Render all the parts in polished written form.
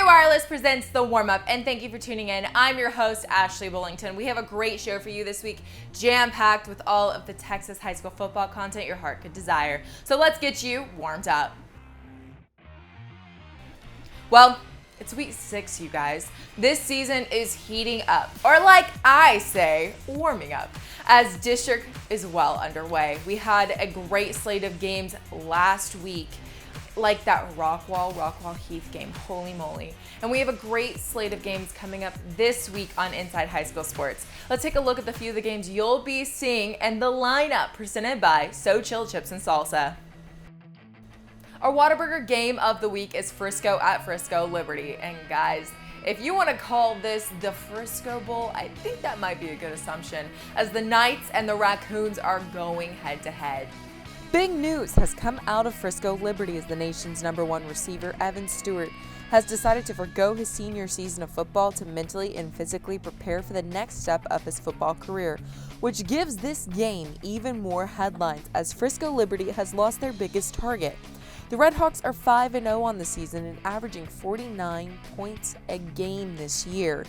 Wireless presents The Warmup, and thank you for tuning in. I'm your host, Ashley Bullington. We have a great show for you this week, jam-packed with all of the Texas high school football content your heart could desire. So let's get you warmed up. Well, it's week 6, you guys. This season is heating up, or like I say, warming up, as district is well underway. We had a great slate of games last week, like that Rockwall Heath game, holy moly. And we have a great slate of games coming up this week on Inside High School Sports. Let's take a look at the few of the games you'll be seeing and the lineup presented by So Chill Chips and Salsa. Our Whataburger game of the week is Frisco at Frisco Liberty. And guys, if you want to call this the Frisco Bowl, I think that might be a good assumption, as the Knights and the Raccoons are going head to head. Big news has come out of Frisco Liberty as the nation's #1 receiver, Evan Stewart, has decided to forgo his senior season of football to mentally and physically prepare for the next step of his football career, which gives this game even more headlines as Frisco Liberty has lost their biggest target. The Redhawks are 5-0 on the season and averaging 49 points a game this year.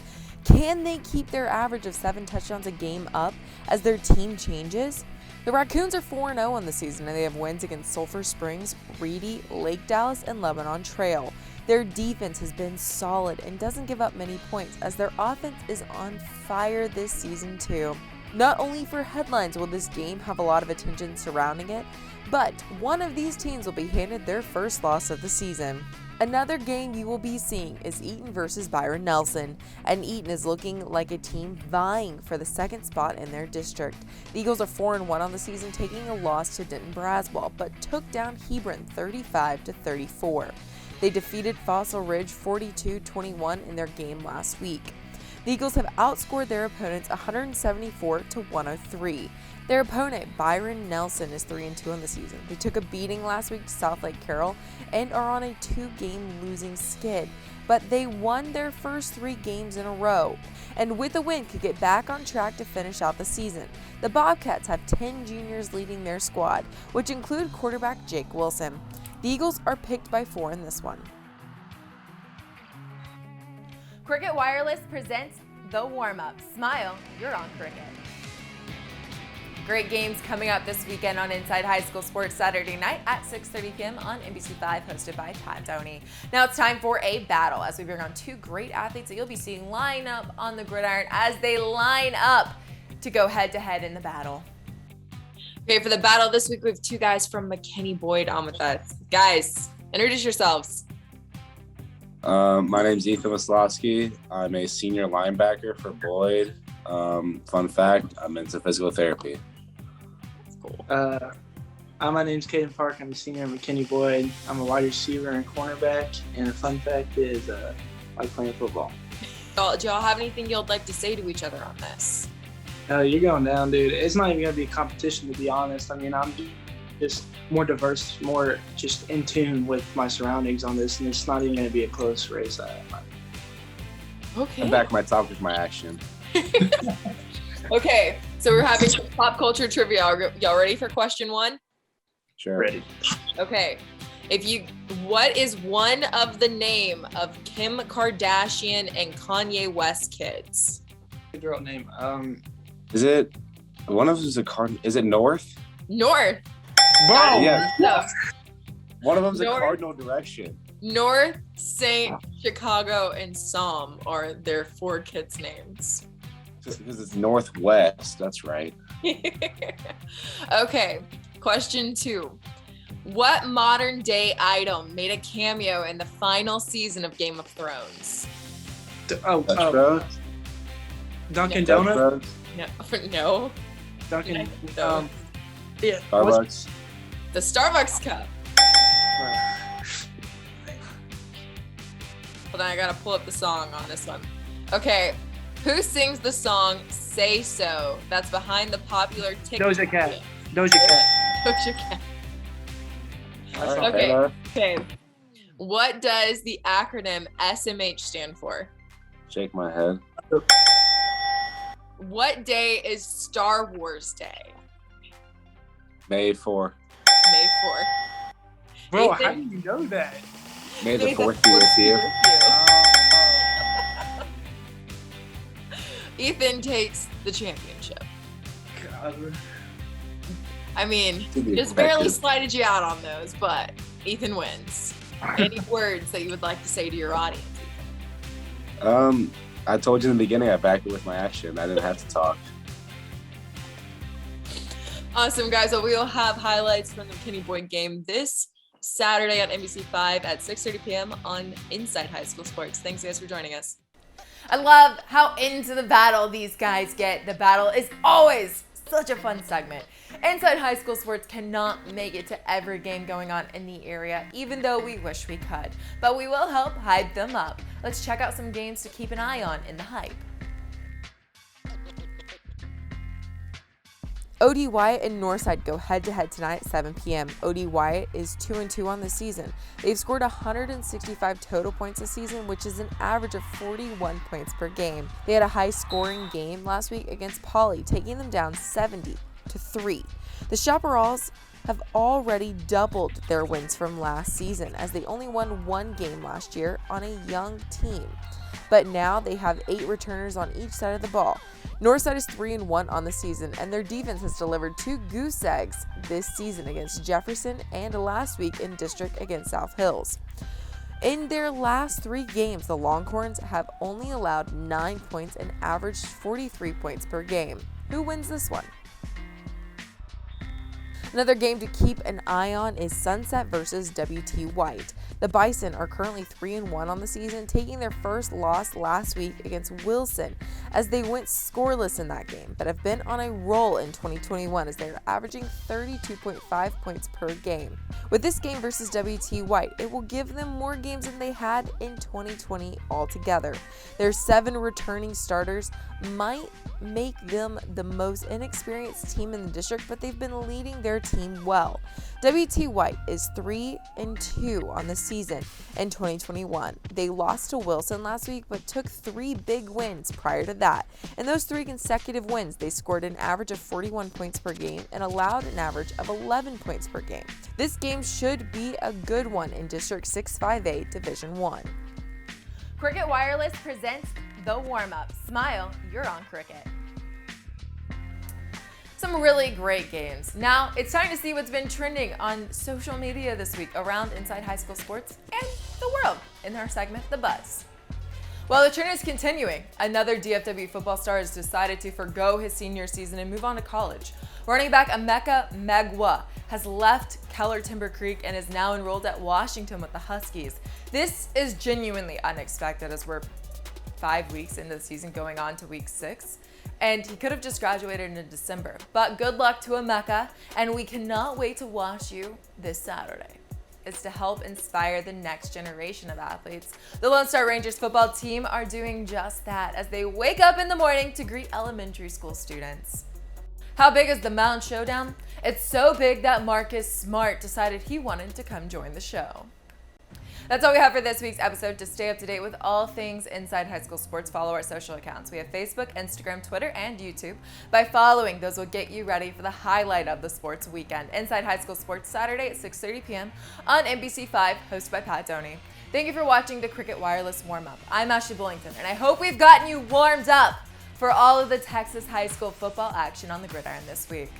Can they keep their average of 7 touchdowns a game up as their team changes? The Raccoons are 4-0 on the season, and they have wins against Sulphur Springs, Reedy, Lake Dallas, and Lebanon Trail. Their defense has been solid and doesn't give up many points as their offense is on fire this season too. Not only for headlines will this game have a lot of attention surrounding it, but one of these teams will be handed their first loss of the season. Another game you will be seeing is Eaton versus Byron Nelson, and Eaton is looking like a team vying for the second spot in their district. The Eagles are 4-1 on the season, taking a loss to Denton Braswell, but took down Hebron 35-34. They defeated Fossil Ridge 42-21 in their game last week. The Eagles have outscored their opponents 174-103. Their opponent, Byron Nelson, is 3-2 on the season. They took a beating last week to South Lake Carroll and are on a 2-game losing skid, but they won their first 3 games in a row, and with a win could get back on track to finish out the season. The Bobcats have 10 juniors leading their squad, which include quarterback Jake Wilson. The Eagles are picked by 4 in this one. Cricket Wireless presents The Warmup. Smile, you're on Cricket. Great games coming up this weekend on Inside High School Sports Saturday night at 6:30 p.m. on NBC5, hosted by Pat Downey. Now it's time for a battle as we bring on 2 great athletes that you'll be seeing line up on the gridiron as they line up to go head-to-head in the battle. Okay, for the battle this week, we have 2 guys from McKinney Boyd on with us. Guys, introduce yourselves. My name's Ethan Wesloski. I'm a senior linebacker for Boyd. Fun fact, I'm into physical therapy. That's cool. My name's Caden Park. I'm a senior at McKinney Boyd. I'm a wide receiver and cornerback. And a fun fact is I like playing football. Do y'all have anything you'd like to say to each other on this? You're going down, dude. It's not even going to be a competition, to be honest. I mean, I'm just more diverse, more just in tune with my surroundings on this, and it's not even going to be a close race. Okay. I'm back my topic with my action. Okay, so we're having some pop culture trivia. Y'all ready for question 1? Sure. Ready. Okay. What is one of the name of Kim Kardashian and Kanye West kids? Girl name. Is it one of them is a is it North? North. Bro. Yeah. No. One of them's a North. cardinal direction. North, Saint, Chicago, and Psalm are their 4 kids' names. Just because it's Northwest, that's right. Okay, question 2. What modern day item made a cameo in the final season of Game of Thrones? Dunkin' Dutch Donut. Bros. No. Dunkin'. No. Yeah. Starbucks. The Starbucks cup. Hold on, I gotta pull up the song on this one. Okay, who sings the song Say So that's behind the popular TikTok? Doja Cat. Doja Cat. Doja Cat. All right, Okay. Taylor. Okay. What does the acronym SMH stand for? Shake my head. What day is Star Wars Day? May 4. May 4th. Bro, Ethan? how do you know that? May the May 4th be with you. Ethan takes the championship. God. I mean, To be just barely expected. slided you out on those, but Ethan wins. Any words that you would like to say to your audience? I told you in the beginning, I backed it with my action. I didn't have to talk. Awesome, guys. Well, we will have highlights from the McKinney Boyd game this Saturday on NBC5 at 6:30 p.m. on Inside High School Sports. Thanks, guys, for joining us. I love how into the battle these guys get. The battle is always such a fun segment. Inside High School Sports cannot make it to every game going on in the area, even though we wish we could. But we will help hype them up. Let's check out some games to keep an eye on in the hype. OD Wyatt and Northside go head-to-head tonight at 7 p.m. OD Wyatt is 2-2 on the season. They've scored 165 total points this season, which is an average of 41 points per game. They had a high-scoring game last week against Poly, taking them down 70-3. The Chaparrals have already doubled their wins from last season, as they only won one game last year on a young team. But now they have 8 returners on each side of the ball. Northside is 3-1 on the season, and their defense has delivered 2 goose eggs this season against Jefferson and last week in district against South Hills. In their last 3 games, the Longhorns have only allowed 9 points and averaged 43 points per game. Who wins this one? Another game to keep an eye on is Sunset versus WT White. The Bison are currently 3-1 on the season, taking their first loss last week against Wilson as they went scoreless in that game, but have been on a roll in 2021 as they are averaging 32.5 points per game. With this game versus WT White, it will give them more games than they had in 2020 altogether. Their 7 returning starters might make them the most inexperienced team in the district, but they've been leading their team well. WT White is 3-2 on the season in 2021. They lost to Wilson last week, but took 3 big wins prior to that. In those 3 consecutive wins, they scored an average of 41 points per game and allowed an average of 11 points per game. This game should be a good one in District 658 Division 1. Cricket Wireless presents the Warmup. Smile, you're on Cricket. Some really great games. Now, it's time to see what's been trending on social media this week around Inside High School Sports and the world in our segment, The Buzz. Well, the trend is continuing. Another DFW football star has decided to forgo his senior season and move on to college. Running back Emeka Megwa has left Keller Timber Creek and is now enrolled at Washington with the Huskies. This is genuinely unexpected as we're 5 weeks into the season going on to week 6. And he could have just graduated in December. But good luck to Emeka, and we cannot wait to watch you this Saturday. It's to help inspire the next generation of athletes. The Lone Star Rangers football team are doing just that as they wake up in the morning to greet elementary school students. How big is the Mound Showdown? It's so big that Marcus Smart decided he wanted to come join the show. That's all we have for this week's episode. To stay up to date with all things Inside High School Sports, follow our social accounts. We have Facebook, Instagram, Twitter, and YouTube. By following, those will get you ready for the highlight of the sports weekend. Inside High School Sports, Saturday at 6:30 p.m. on NBC5, hosted by Pat Doney. Thank you for watching the Cricket Wireless Warm-Up. I'm Ashley Bullington, and I hope we've gotten you warmed up for all of the Texas high school football action on the gridiron this week.